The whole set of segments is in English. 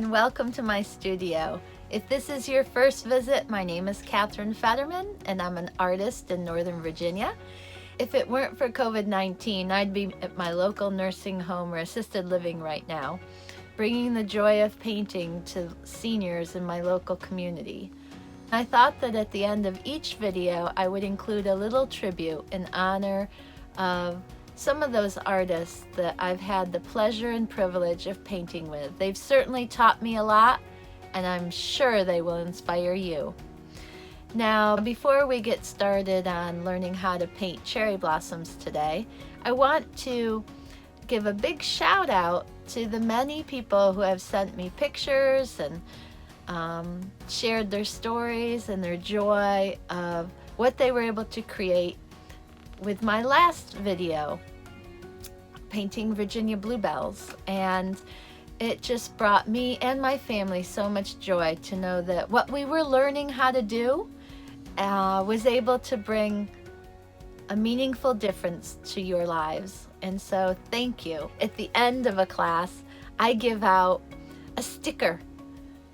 and welcome to my studio. If this is your first visit, my name is Fetterman and I'm an artist in Northern Virginia. If it weren't for COVID-19, I'd be at my local nursing home or assisted living right now, bringing the joy of painting to seniors in my local community. I thought that at the end of each video, I would include a little tribute in honor of some of those artists that I've had the pleasure and privilege of painting with. They've certainly taught me a lot, and I'm sure they will inspire you. Now, before we get started on learning how to paint cherry blossoms today, I want to give a big shout out to the many people who have sent me pictures and shared their stories and their joy of what they were able to create with my last video, painting Virginia bluebells. And it just brought me and my family so much joy to know that what we were learning how to do was able to bring a meaningful difference to your lives. And so thank you. At the end of a class, I give out a sticker.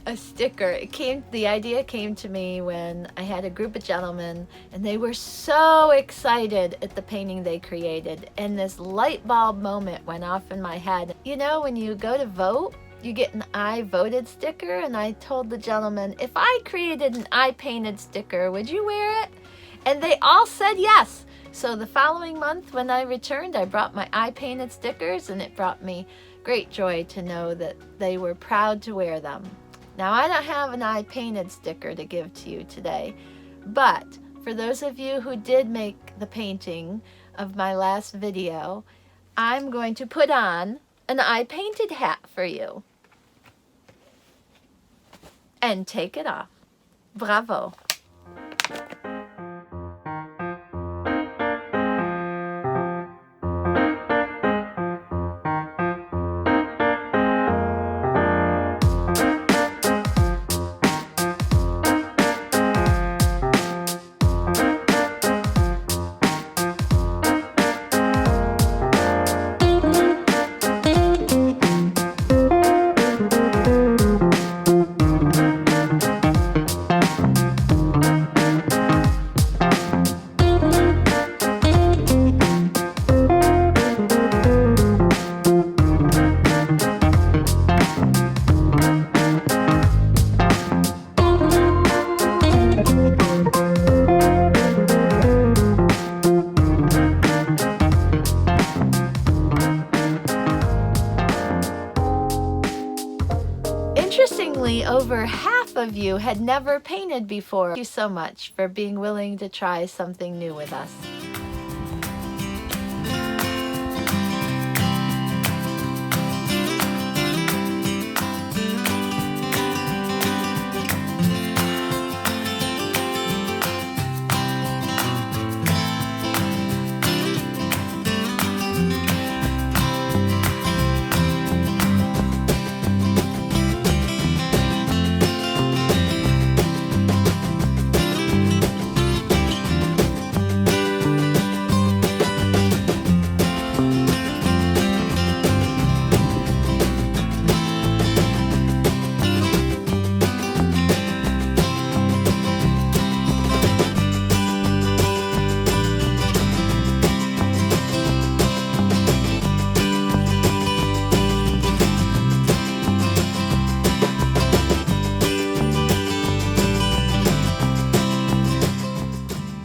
The idea came to me when I had a group of gentlemen and they were so excited at the painting they created, and this light bulb moment went off in my head. You know, when you go to vote, you get an I voted sticker, and I told the gentleman, if I created an I painted sticker, would you wear it? And they all said yes. So the following month when I returned, I brought my I painted stickers, and it brought me great joy to know that they were proud to wear them. Now, I don't have an I painted sticker to give to you today, but for those of you who did make the painting of my last video, I'm going to put on an I painted hat for you. And take it off. Bravo. Interestingly, over half of you had never painted before. Thank you so much for being willing to try something new with us.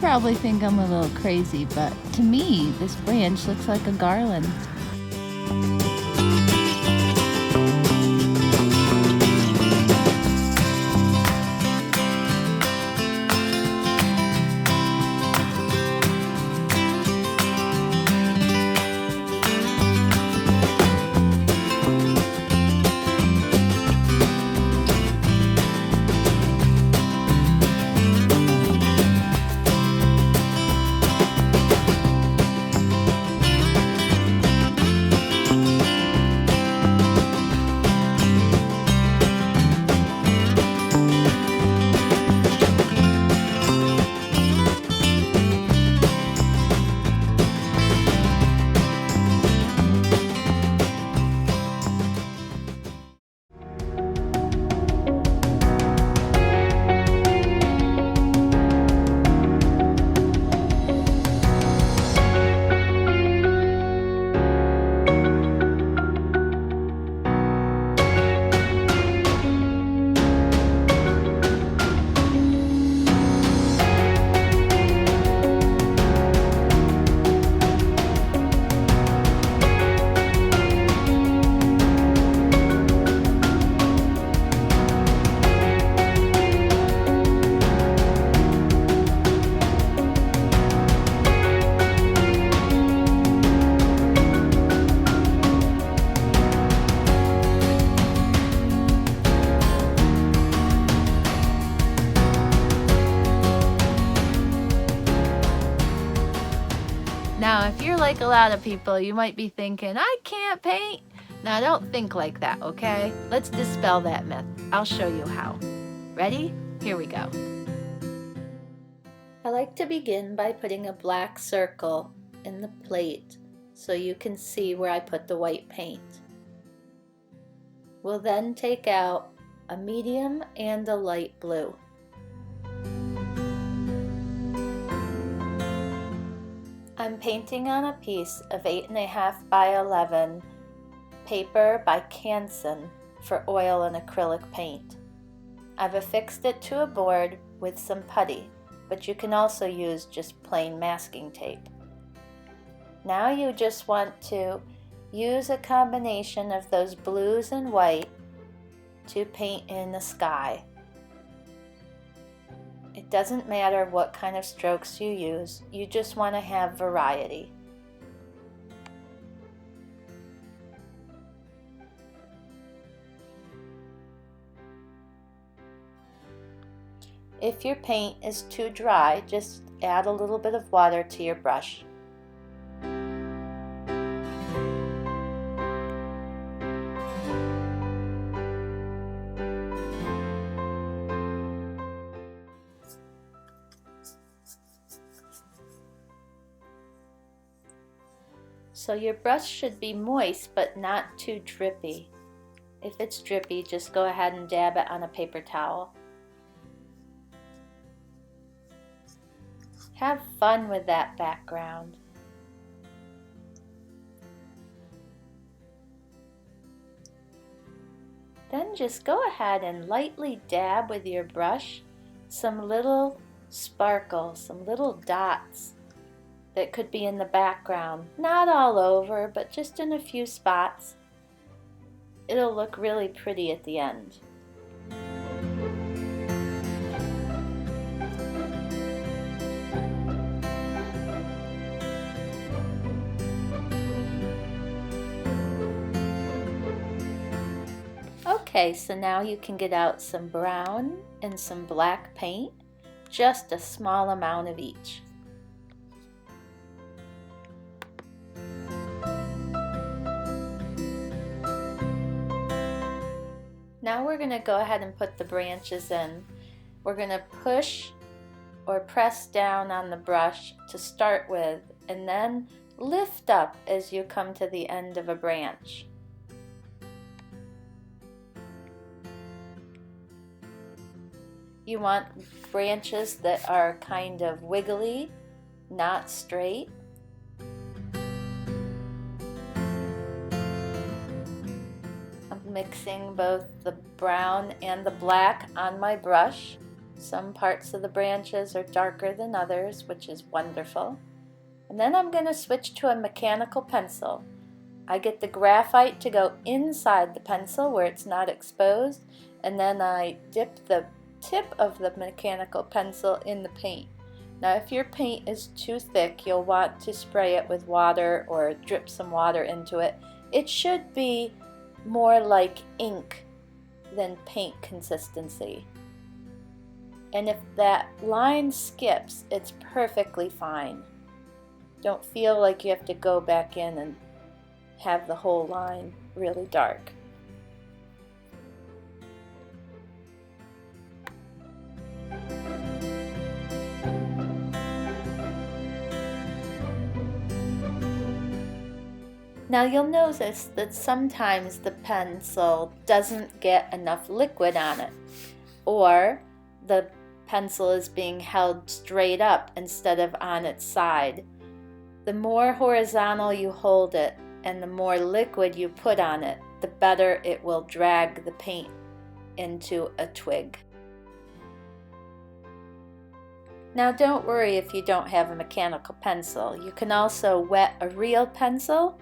Probably think I'm a little crazy, but to me, this branch looks like a garland. like a lot of people, you might be thinking, I can't paint. Now, don't think like that, okay? Let's dispel that myth. I'll show you how. Ready? Here we go. I like to begin by putting a black circle in the plate so you can see where I put the white paint. We'll then take out a medium and a light blue. I'm painting on a piece of 8.5 by 11 paper by Canson for oil and acrylic paint. I've affixed it to a board with some putty, but you can also use just plain masking tape. Now you just want to use a combination of those blues and white to paint in the sky. It doesn't matter what kind of strokes you use, you just want to have variety. If your paint is too dry, just add a little bit of water to your brush. So your brush should be moist but not too drippy. If it's drippy, just go ahead and dab it on a paper towel. Have fun with that background. Then just go ahead and lightly dab with your brush some little sparkles, some little dots that could be in the background. Not all over, but just in a few spots. It'll look really pretty at the end. Okay, so now you can get out some brown and some black paint, just a small amount of each. Now we're going to go ahead and put the branches in. We're going to push or press down on the brush to start with, and then lift up as you come to the end of a branch. You want branches that are kind of wiggly, not straight. I'm mixing both the brown and the black on my brush. Some parts of the branches are darker than others, which is wonderful. And then I'm going to switch to a mechanical pencil. I get the graphite to go inside the pencil where it's not exposed, and then I dip the tip of the mechanical pencil in the paint. Now if your paint is too thick, you'll want to spray it with water or drip some water into it. It should be more like ink than paint consistency. And if that line skips, it's perfectly fine. Don't feel like you have to go back in and have the whole line really dark. Now you'll notice that sometimes the pencil doesn't get enough liquid on it, or the pencil is being held straight up instead of on its side. The more horizontal you hold it and the more liquid you put on it, the better it will drag the paint into a twig. Now don't worry if you don't have a mechanical pencil. You can also wet a real pencil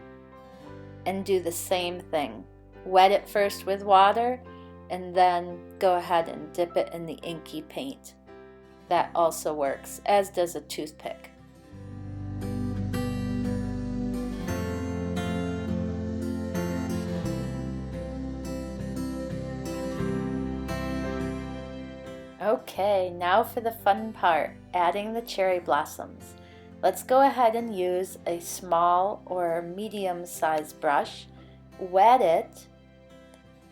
and do the same thing. Wet it first with water and then go ahead and dip it in the inky paint. That also works, as does a toothpick. Okay, now for the fun part, adding the cherry blossoms. Let's go ahead and use a small or medium-sized brush, wet it,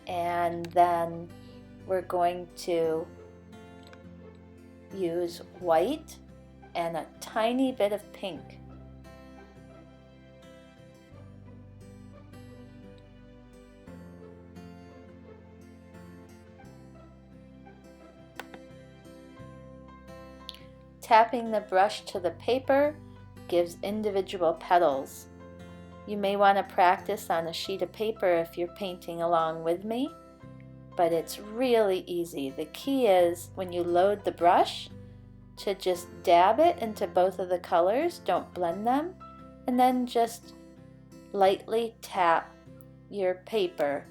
and then we're going to use white and a tiny bit of pink. Tapping the brush to the paper gives individual petals. You may want to practice on a sheet of paper if you're painting along with me, but it's really easy. The key is when you load the brush to just dab it into both of the colors, don't blend them, and then just lightly tap your paper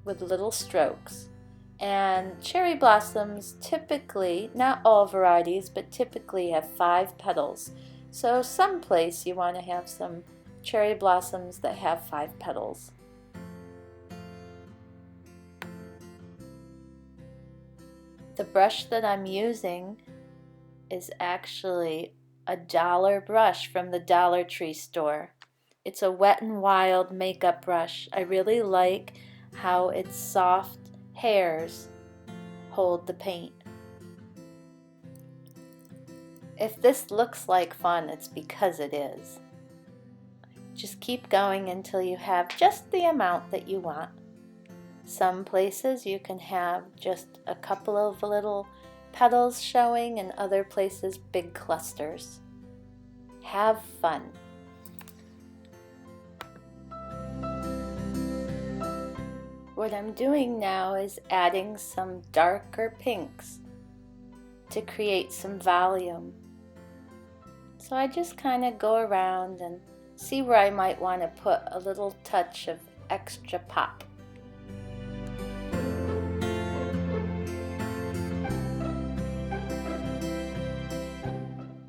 with little strokes. And cherry blossoms typically, not all varieties, but typically have 5 petals. So someplace you want to have some cherry blossoms that have 5 petals. The brush that I'm using is actually a dollar brush from the Dollar Tree store. It's a Wet n Wild makeup brush. I really like how its soft hairs hold the paint. If this looks like fun, it's because it is. Just keep going until you have just the amount that you want. Some places you can have just a couple of little petals showing, and other places big clusters. Have fun. What I'm doing now is adding some darker pinks to create some volume. So I just kind of go around and see where I might want to put a little touch of extra pop.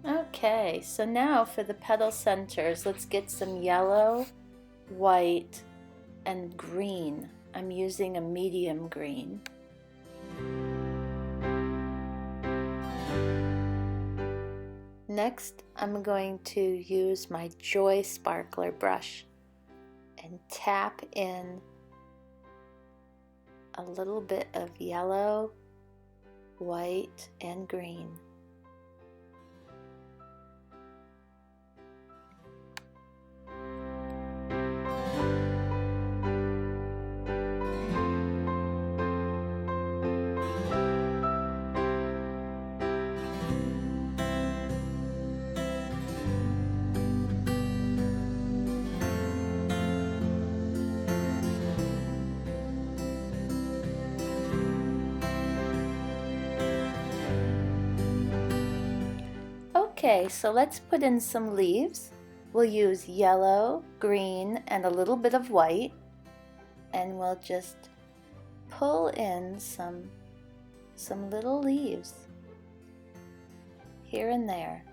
Okay, so now for the petal centers, let's get some yellow, white, and green. I'm using a medium green. Next, I'm going to use my Joy Sparkler brush and tap in a little bit of yellow, white, and green. Okay, so let's put in some leaves. We'll use yellow, green, and a little bit of white, and we'll just pull in some little leaves here and there.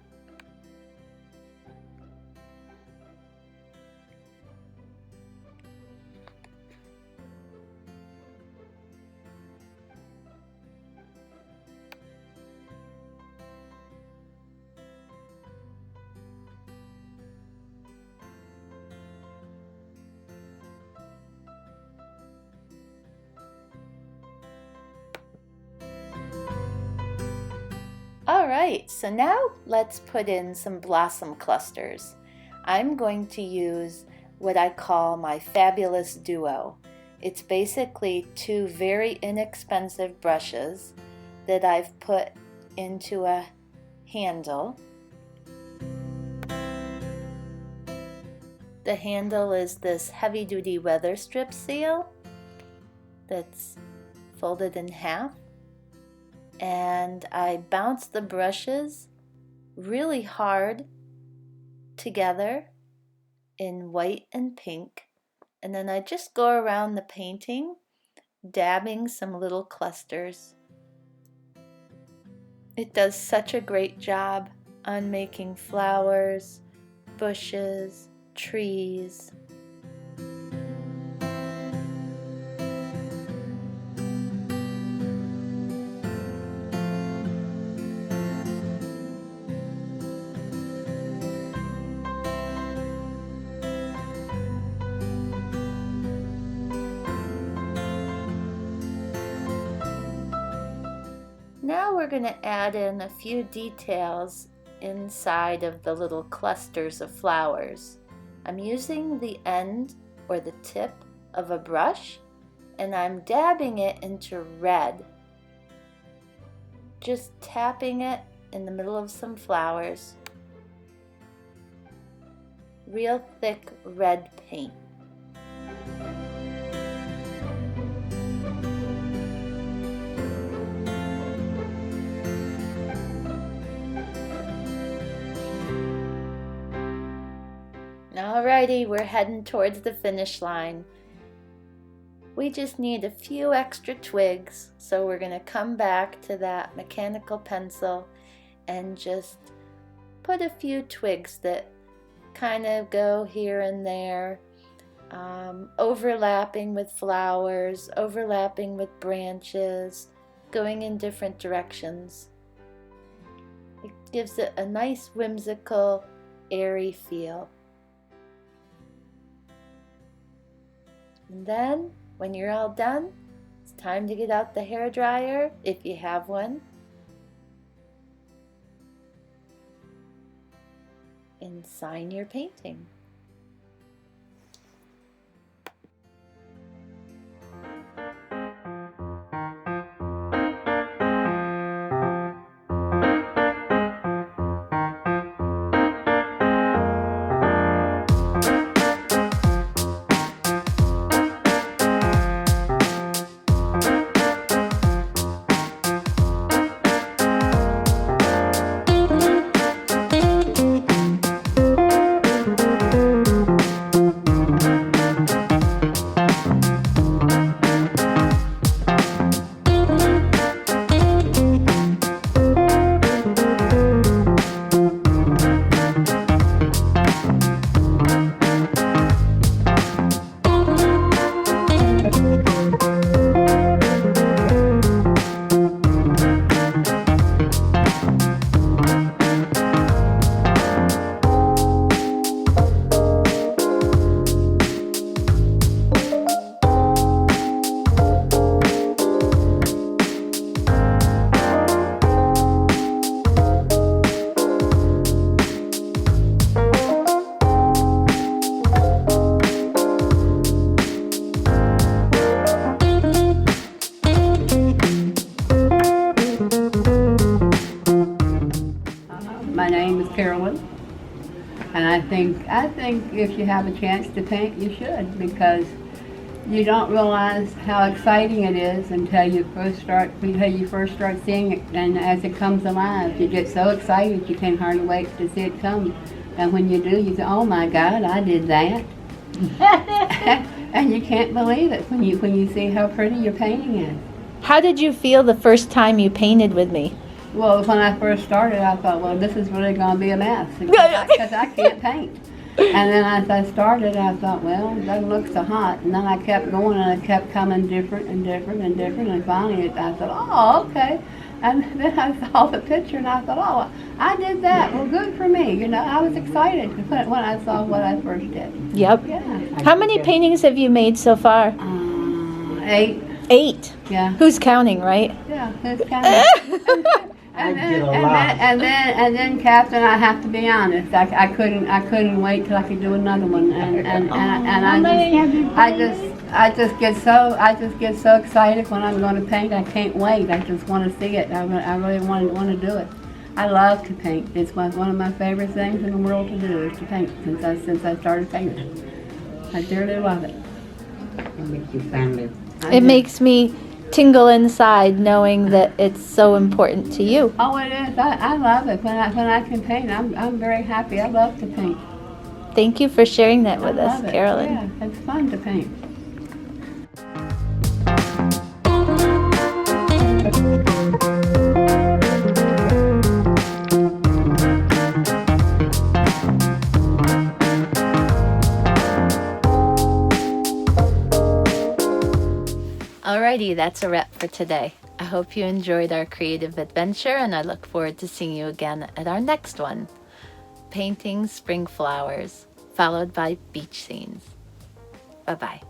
Alright, so now let's put in some blossom clusters. I'm going to use what I call my fabulous duo. It's basically 2 very inexpensive brushes that I've put into a handle. The handle is this heavy-duty weather strip seal that's folded in half. And I bounce the brushes really hard together in white and pink, and then I just go around the painting dabbing some little clusters. It does such a great job on making flowers, bushes, trees. Now we're going to add in a few details inside of the little clusters of flowers. I'm using the end or the tip of a brush and I'm dabbing it into red. Just tapping it in the middle of some flowers. Real thick red paint. Alrighty, we're heading towards the finish line. We just need a few extra twigs, so we're going to come back to that mechanical pencil and just put a few twigs that kind of go here and there, overlapping with flowers, overlapping with branches, going in different directions. It gives it a nice whimsical, airy feel. And then, when you're all done, it's time to get out the hairdryer, if you have one, and sign your painting. My name is Carolyn, and I think if you have a chance to paint, you should, because you don't realize how exciting it is until you first start seeing it, and as it comes alive, you get so excited you can't hardly wait to see it come. And when you do, you say, "Oh my God, I did that!" And you can't believe it when you see how pretty your painting is. How did you feel the first time you painted with me? Well, when I first started, I thought, well, this is really going to be a mess because I can't paint. And then as I started, I thought, well, it doesn't look so hot. And then I kept going, and it kept coming different and different and different. And finally, I thought, oh, okay. And then I saw the picture, and I thought, oh, I did that. Well, good for me. You know, I was excited when I saw what I first did. Yep. Yeah. How many paintings have you made so far? 8. 8? Yeah. Who's counting, right? Yeah, who's counting? And then, Captain, I have to be honest. I couldn't wait till I could do another one, I just get so excited when I'm going to paint. I can't wait. I just want to see it. I really want to do it. I love to paint. It's one of my favorite things in the world to do is to paint. Since I started painting, I dearly love it. It makes you family. It makes me tingle inside knowing that it's so important to you. Oh, it is. I love it. When I can paint, I'm very happy. I love to paint. Thank you for sharing that with us, love it. Carolyn. Yeah, it's fun to paint. Alrighty, that's a wrap for today. I hope you enjoyed our creative adventure, and I look forward to seeing you again at our next one. Painting spring flowers, followed by beach scenes. Bye-bye.